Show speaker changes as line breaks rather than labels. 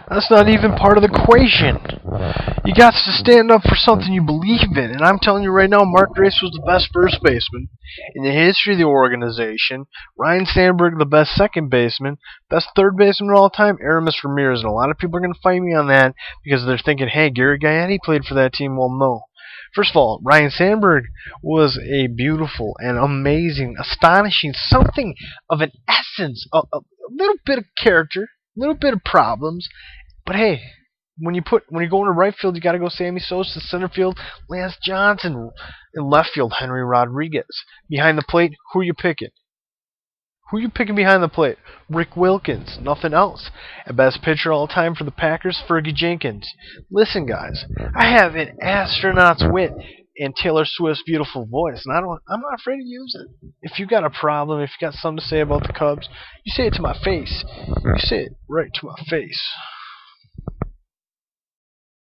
That's not even part of the equation. You got to stand up for something you believe in, and I'm telling you right now, Mark Grace was the best first baseman in the history of the organization. Ryan Sandberg, the best second baseman. Best third baseman of all time, Aramis Ramirez. And a lot of people are going to fight me on that because they're thinking, hey, Gary Gaetti played for that team. Well, no. First of all, Ryan Sandberg was a beautiful and amazing, astonishing, something of an essence, a little bit of character, a little bit of problems. But hey, when you go into right field, you got to go Sammy Sosa. Center field, Lance Johnson. In left field, Henry Rodriguez. Behind the plate, who are you picking? Who are you picking behind the plate? Rick Wilkins, nothing else. And best pitcher all time for the Packers, Fergie Jenkins. Listen, guys, I have an astronaut's wit and Taylor Swift's beautiful voice, and I'm not afraid to use it. If you got a problem, if you got something to say about the Cubs, you say it to my face. You say it right to my face.